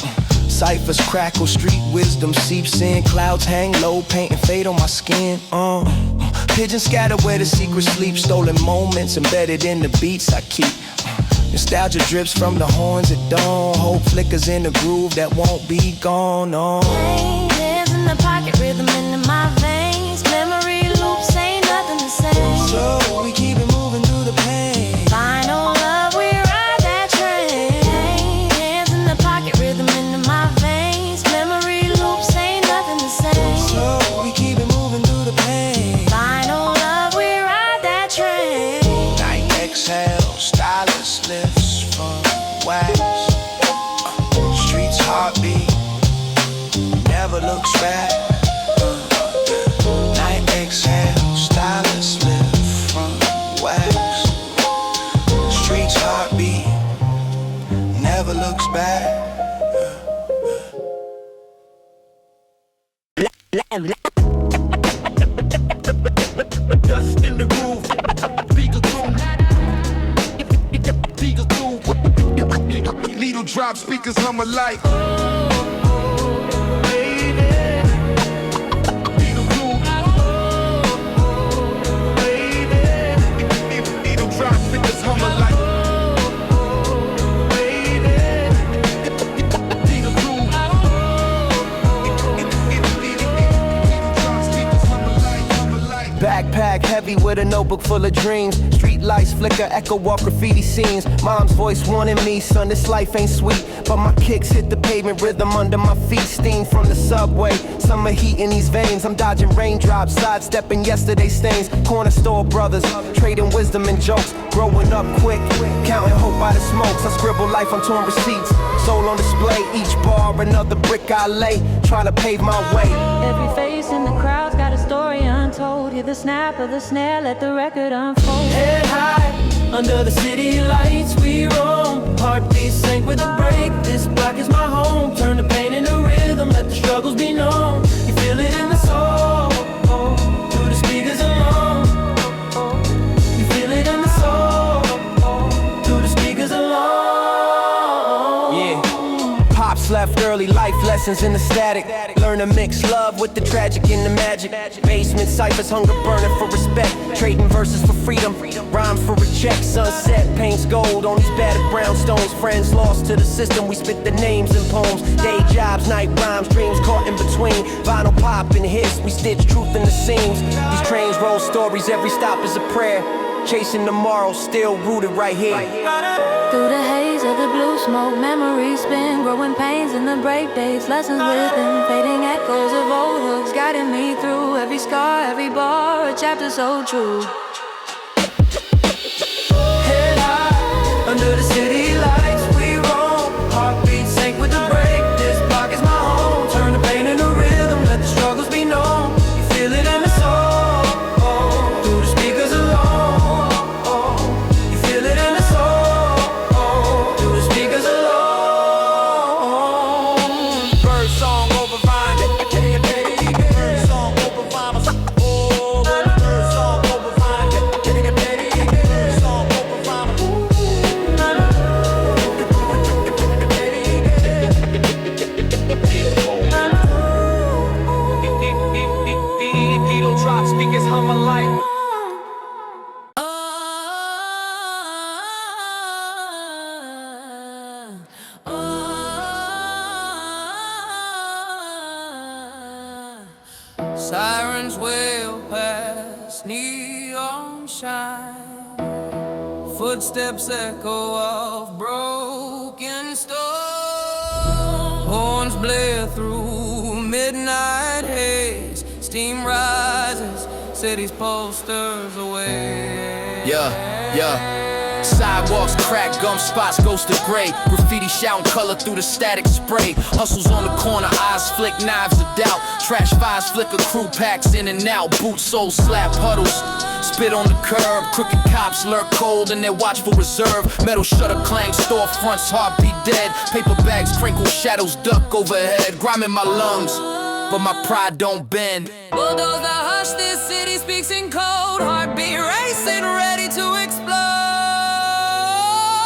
Cyphers crackle, street wisdom seeps in. Clouds hang low, paint and fade on my skin. Pigeons scatter where the secret sleep. Stolen moments embedded in the beats I keep. Nostalgia drips from the horns at dawn. Hope flickers in the groove that won't be gone. Things in the pocket, rhythm in my veins. So we keep it moving through the pain. Final love, we ride that train. Hands in the pocket, rhythm into my veins. Memory loops ain't nothing the same. So we keep it moving through the pain. Final love, we ride that train. Night exhale, stylus lifts from wax. Streets heartbeat, never looks back. Night exhale, stylus lift from wax. Streets heartbeat, never looks back. Dust in the groove, speaker groove, speaker groove. Needle drop, speakers hum alike. Needle groove, needle drop, speakers hum alike. Needle groove, Backpack heavy with a notebook full of dreams. Street lights flicker, echo walk graffiti scenes. Mom's voice warning me, son, this life ain't sweet. But my kicks hit the pavement, rhythm under my feet. Steam from the subway, summer heat in these veins. I'm dodging raindrops, sidestepping yesterday's stains. Corner store brothers, trading wisdom and jokes. Growing up quick, counting hope by the smokes. I scribble life on torn receipts, soul on display. Each bar another brick I lay, trying to pave my way. Every face in the crowd's got a story untold. Hear the snap of the snare, let the record unfold. Head high, under the city lights we roam. Heartbeats sync with the break. This block is my home. Turn the pain into rhythm, let the struggles be known. You feel it in the soul, through the speakers alone. You feel it in the soul, through the speakers alone. Yeah. Pops left early, life lessons in the static. Learn to mix love with the tragic and the magic. Basement cyphers, hunger burning for respect. Trading verses for freedom, rhymes for a check. Sunset paints gold on these battered brownstones. Friends lost to the system, we spit the names in poems. Day jobs, night rhymes, dreams caught in between. Vinyl pop and hits, we stitch truth in the seams. These trains roll stories, every stop is a prayer. Chasing tomorrow, still rooted right here. Through the haze of the blue smoke, memories spin. Growing pains in the break days, lessons within. Fading echoes of old hooks, guiding me through every scar, every bar, a chapter so true. Head high, under the city lights we roam. Heartbeats sync with the break. This block is my home. Turn the pain into rhythm, let the struggles be known. You feel it in the soul, through the speakers alone. You feel it in the soul, through the speakers alone. Bird song over vine. Bird song over vine. Oh, bird song over vine. Bird song over vine. Needle drop, speakers hum alike. Sirens wail past, neon shine. Footsteps echo of broken stone. Horns blare through midnight haze. Steam rises, city's posters away. Yeah. Sidewalks crack, gum spots ghost to gray. Graffiti shouting color through the static spray. Hustles on the corner, eyes flick, knives of doubt. Trash fires flicker, crew packs in and out. Boot soles slap puddles. Spit on the curb, crooked cops lurk cold in their watchful reserve. Metal shutter clang, storefronts, heartbeat dead. Paper bags crinkle, shadows duck overhead. Grime in my lungs, but my pride don't bend. Bulldozer hush, this city speaks in code. Heartbeat racing, ready to explode.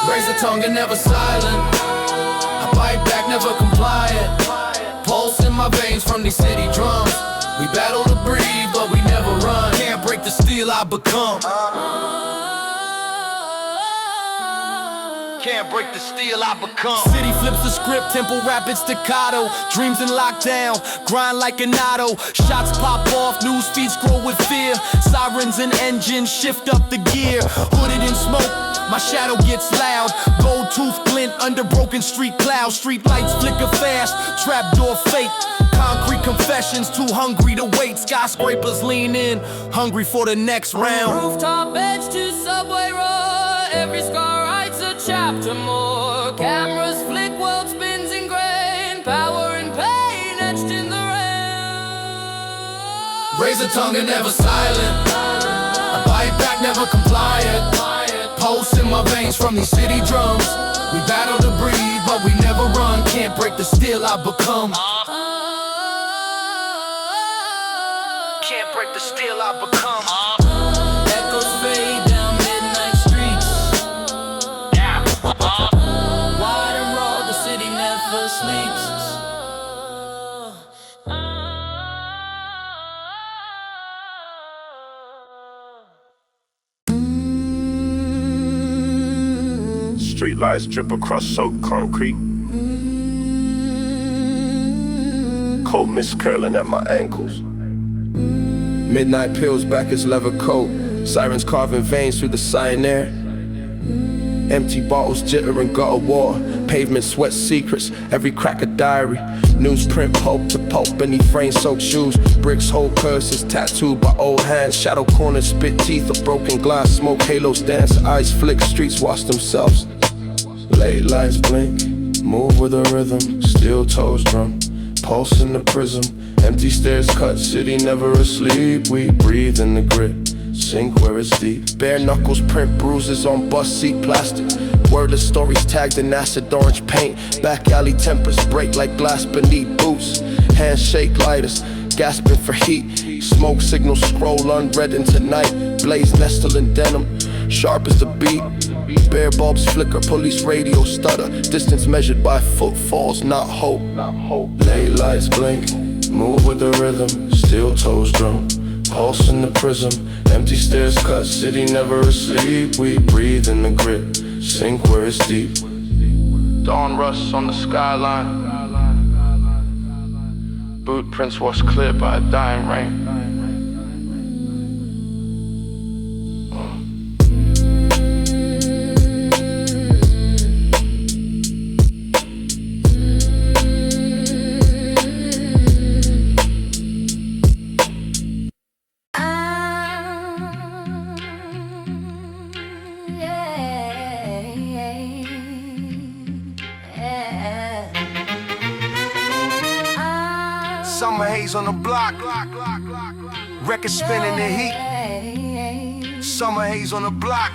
Raise the tongue and never silent. I bite back, never compliant. Pulse in my veins from these city drums. We battle to breathe, but we never run. Can't break the steel I become. Can't break the steel I become. City flips the script, tempo rapid staccato. Dreams in lockdown, grind like an auto. Shots pop off, news feeds scroll with fear. Sirens and engines shift up the gear. Hooded in smoke, my shadow gets loud. Gold tooth glint under broken street clouds. Street lights flicker fast, trap door fake. Concrete confessions, too hungry to wait. Skyscrapers lean in, hungry for the next round. Rooftop edge to subway roar. Every scar writes a chapter more. Cameras flick, world spins in grain. Power and pain etched in the rain. Razor tongue and never silent. I bite back, never compliant. Pulse in my veins from these city drums. We battle to breathe, but we never run. Can't break the steel I become. Can't break the steel I become. Echoes fade down midnight streets. Wide and raw, the city never sleeps. Street lights drip across soaked concrete. Cold mist curling at my ankles. Midnight pills back his leather coat. Sirens carving veins through the cyan air. Empty bottles jittering gutter water. Pavement sweat secrets, every crack a diary. Newsprint pulp to pulp beneath frame soaked shoes. Bricks hold curses tattooed by old hands. Shadow corners spit teeth of broken glass. Smoke halos dance, eyes flick, streets wash themselves. Late lights blink, move with a rhythm. Steel toes drum, pulse in the prism. Empty stairs cut, city never asleep. We breathe in the grit, sink where it's deep. Bare knuckles print bruises on bus seat plastic. Wordless stories tagged in acid orange paint. Back alley tempers break like glass beneath boots. Hands shake lighters, gasping for heat. Smoke signals scroll unread into night. Blaze nestle in denim, sharp as the beat. Bare bulbs flicker, police radio stutter. Distance measured by footfalls, not hope. Late lights blink, move with the rhythm. Steel toes drum, pulse in the prism. Empty stairs cut, city never asleep. We breathe in the grit, sink where it's deep. Dawn rusts on the skyline. Boot prints washed clear by a dying rain. Summer haze on the block, record spinning the heat. Summer haze on the block,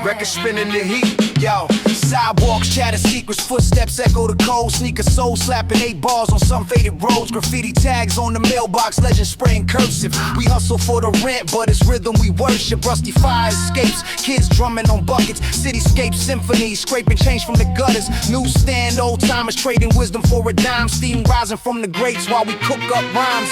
record spinning the heat. Yo, sidewalks chatter secrets, footsteps echo the code. Sneakers soul slapping 8 bars on some faded roads. Graffiti tags on the mailbox, legend spraying cursive. We hustle for the rent, but it's rhythm we worship. Rusty fire escapes, kids drumming on buckets. Cityscape symphonies, scraping change from the gutters. Newsstand old timers trading wisdom for a dime. Steam rising from the grates while we cook up rhymes.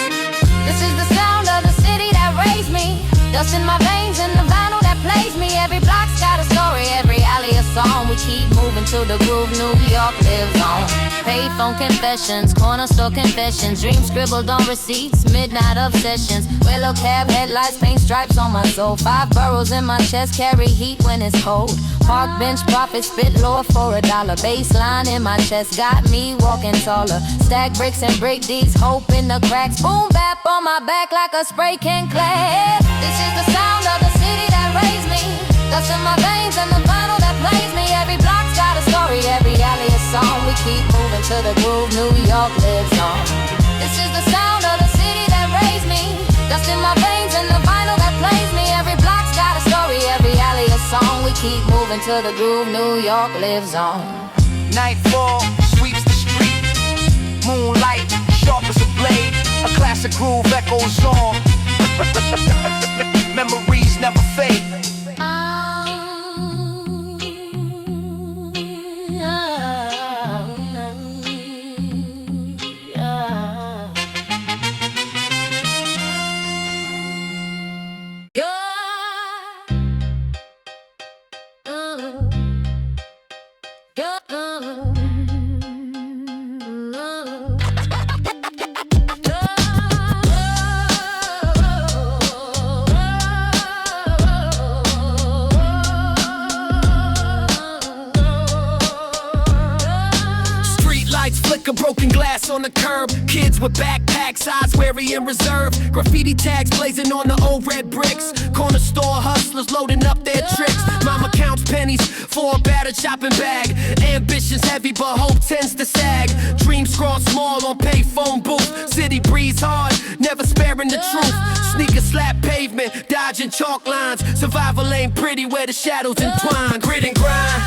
This is the sound of the city that raised me. Dust in my veins and the vinyl that plays me. Every block's got a story, every alley a song. We keep moving to the groove New York lives on. Payphone confessions, corner store confessions. Dreams scribbled on receipts, midnight obsessions. Willow cab headlights, paint stripes on my soul. 5 burrows in my chest, carry heat when it's cold. Park bench profit, spit lower for $1. Baseline in my chest, got me walking taller. Stack bricks and break these, hope in the cracks. Boom bap on my back like a spray can clap. This is the sound of the city that raised me. Dust in my veins and the vinyl that plays me. Every block's got a story, every alley a song. We keep moving to the groove New York lives on. This is the sound of the city that raised me. Dust in my veins and the vinyl that plays me. Every block's got a story, every alley a song. We keep moving to the groove New York lives on. Nightfall sweeps the street. Moonlight sharp as a blade. A classic groove echoes on. Memories never fade. of broken glass on the curb. Kids with backpacks, eyes wary and reserved. Graffiti tags blazing on the old red bricks. Corner store hustlers loading up their tricks. Mama counts pennies for a battered shopping bag. Ambitions heavy, but hope tends to sag. Dreams scrawled small on payphone booth. City breathes hard, never sparing the truth. Sneakers slap pavement, dodging chalk lines. Survival ain't pretty where the shadows entwine. Grit and grind,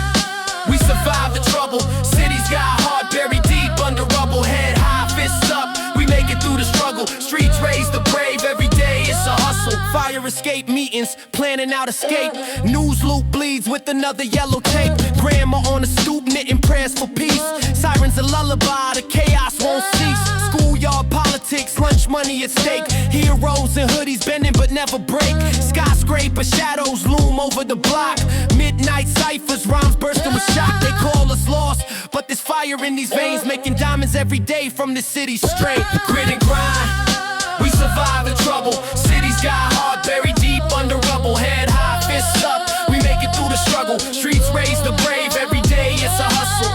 we survive the trouble. Cities got heart buried deep under rubble. Head high, fists up, we make it through the struggle. Streets raise the brave, every day it's a hustle. Fire escape meetings, planning out escape. News loop bleeds with another yellow tape. Grandma on the stoop knitting prayers for peace. Sirens a lullaby, the chaos won't cease. Schoolyard politics, lunch money at stake. Heroes in hoodies bending but never break. Skyscraper shadows loom over the block. Midnight cyphers, rhymes bursting with shock. They call us lost, but there's fire in these veins, making diamonds every day from the city's strength. Grit and grind, we survive the trouble. Cities got heart buried deep under rubble. Head high, fists up, we make it through the struggle. Streets raise the brave, every day it's a hustle.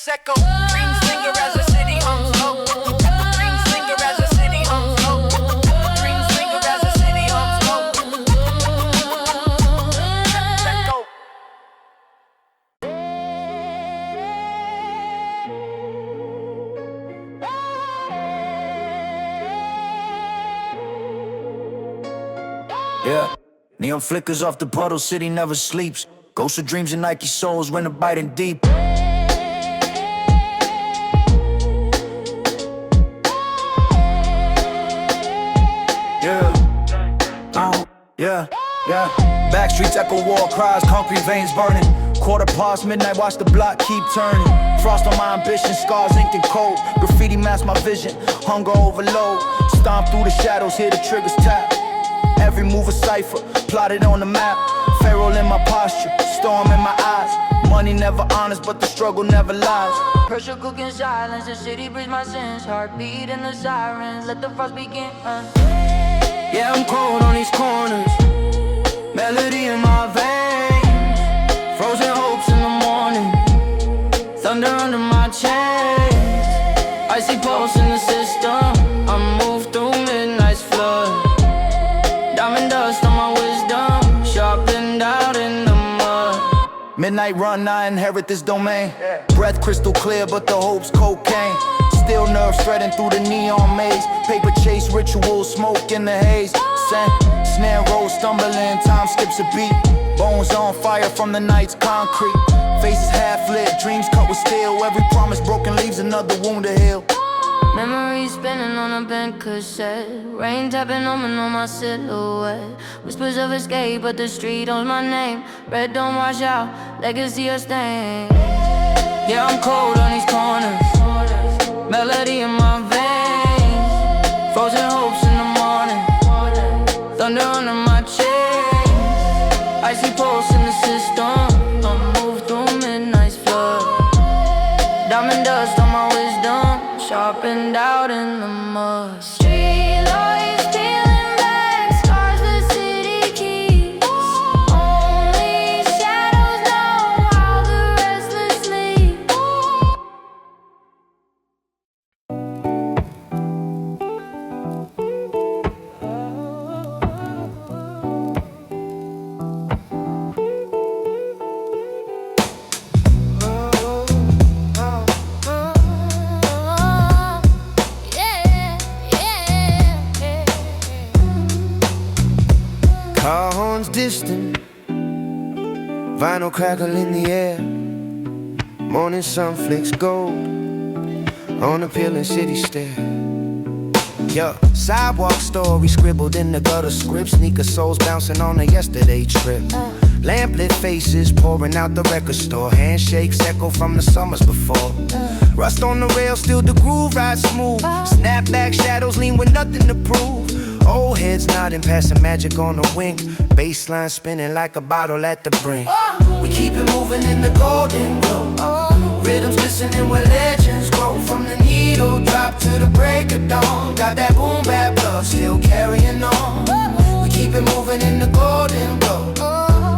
Echo. Dreams linger as the city hums low. Dreams linger as the city hums low. Dreams linger as the city hums low. Echo. Yeah, neon flickers off the puddle, city never sleeps. Ghosts of dreams and Nike soles when the biting deep. Yeah. Backstreets echo war cries, concrete veins burning. Quarter past midnight, watch the block keep turning. Frost on my ambition, scars inked in cold. Graffiti mask my vision, hunger overload. Stomp through the shadows, hear the triggers tap. Every move a cipher, plotted on the map. Pharaoh in my posture, storm in my eyes. Money never honest, but the struggle never lies. Pressure cooking silence, the city breathes my sins. Heartbeat in the sirens, let the frost begin. Yeah, I'm cold on these corners. Melody in my veins. Frozen hopes in the morning. Thunder under my chains. Icy pulse in the system. I move through midnight's flood. Diamond dust on my wisdom. Sharpened out in the mud. Midnight run, I inherit this domain. Breath crystal clear, but the hope's cocaine. Still nerves threading through the neon maze. Paper chase rituals, smoke in the haze. Snare rolls stumbling, time skips a beat. Bones on fire from the night's concrete. Faces half lit, dreams cut with steel. Every promise broken leaves another wound to heal. Memories spinning on a bent cassette. Rain tapping on my silhouette. Whispers of escape, but the street owns my name. Red don't wash out, legacy or stain. Yeah, I'm cold on these corners. Melody in my veins. Frozen hopes in the morning. Thunder under my chains. Icy pulse in the system. I move through midnight's flood. Diamond dust on my wisdom. Sharpened out in the mud. Street lights peeling back, scars the city keeps. Only shadows know how the restless sleep. Car horns distant, vinyl crackle in the air. Morning sun flicks gold on the peeling city stair. Yo, sidewalk story scribbled in the gutter script. Sneaker soles bouncing on a yesterday trip. Lamplit faces pouring out the record store. Handshakes echo from the summers before. Rust on the rail, still the groove rides smooth. Snapback shadows lean with nothing to prove. Old heads nodding, passing magic on a wink. Baseline spinning like a bottle at the brink. We keep it moving in the golden glow. Rhythms listening where legends grow. From the needle drop to the break of dawn. got that boom bap love still carrying on. We keep it moving in the golden glow.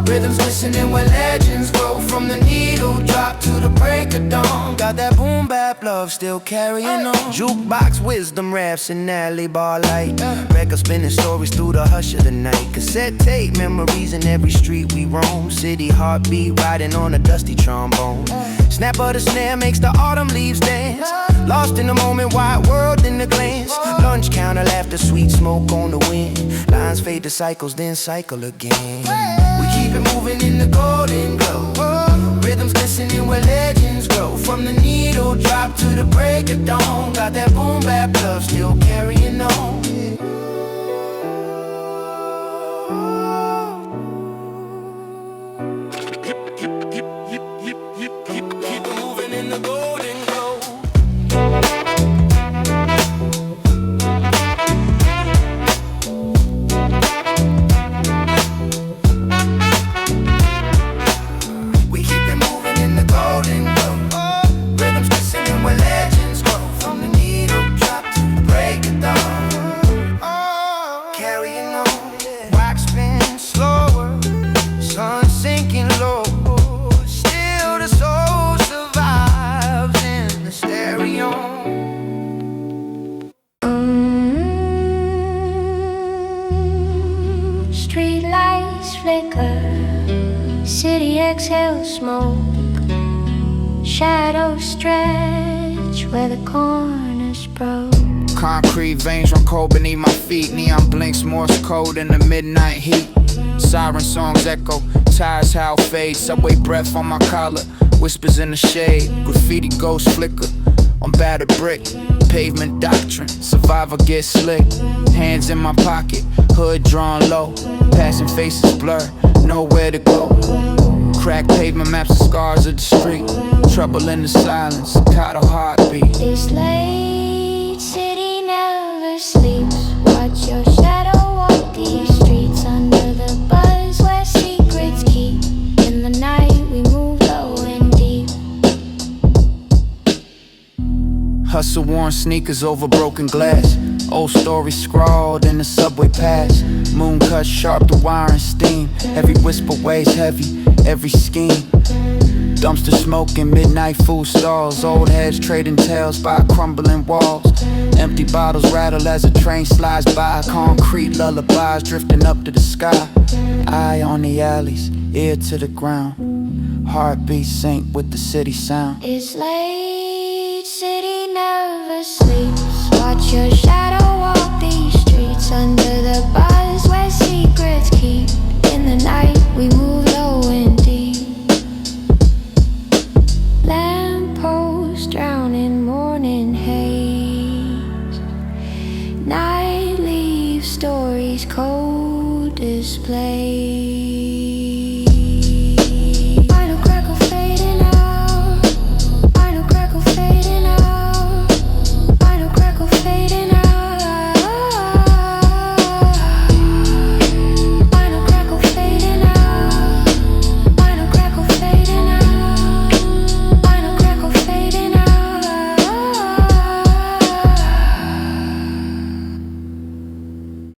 Rhythms listening where legends grow. From the needle drop to the break of dawn. Got that boom bap love still carrying on. Jukebox wisdom raps in alley bar light. Record spinning stories through the hush of the night. Cassette tape memories in every street we roam. City heartbeat riding on a dusty trombone. Snap of the snare makes the autumn leaves dance. Lost in the moment, wide world in the glance. Lunch counter, laughter, sweet smoke on the wind. Lines fade to cycles, then cycle again. We keep it moving in the golden glow. Rhythms listening where legends grow. From the needle drop to the break of dawn. Got that boom bap love still carrying on. Keep it moving in the golden glow. We keep it moving in the golden glow. Rhythms listening where legends grow. From the needle drop to the break of dawn. Carrying on. Wax spin slower. Sun sinking low. Still the soul survives in the stereo. Street lights flicker, city exhales smoke. Shadows stretch where the corners broke. Concrete veins run cold beneath my feet. Neon blinks, Morse code in the midnight heat. Siren songs echo, tires how fade. Subway breath on my collar, whispers in the shade. Graffiti ghosts flicker on battered brick. Pavement doctrine, survivor gets slick. Hands in my pocket, hood drawn low. Passing faces blur, nowhere to go. Cracked pavement maps the scars of the street. Trouble in the silence, caught a heartbeat. This late city never sleeps. Watch your shadow walk these streets. Under the buzz where secrets keep. In the night we move low and deep. Hustle worn sneakers over broken glass. Old stories scrawled in the subway pass. Moon cut sharp, the wire and steam. Every whisper weighs heavy, every scheme. Dumpster smoke in midnight food stalls. Old heads trading tales by crumbling walls. Empty bottles rattle as a train slides by. Concrete lullabies drifting up to the sky. Eye on the alleys, ear to the ground. Heartbeat sync with the city sound. It's late, city never sleeps. Watch your shadow walk these streets. Under the buzz where secrets keep. In the night we move low and deep. Lampposts drown in morning haze. Night leaves stories cold display.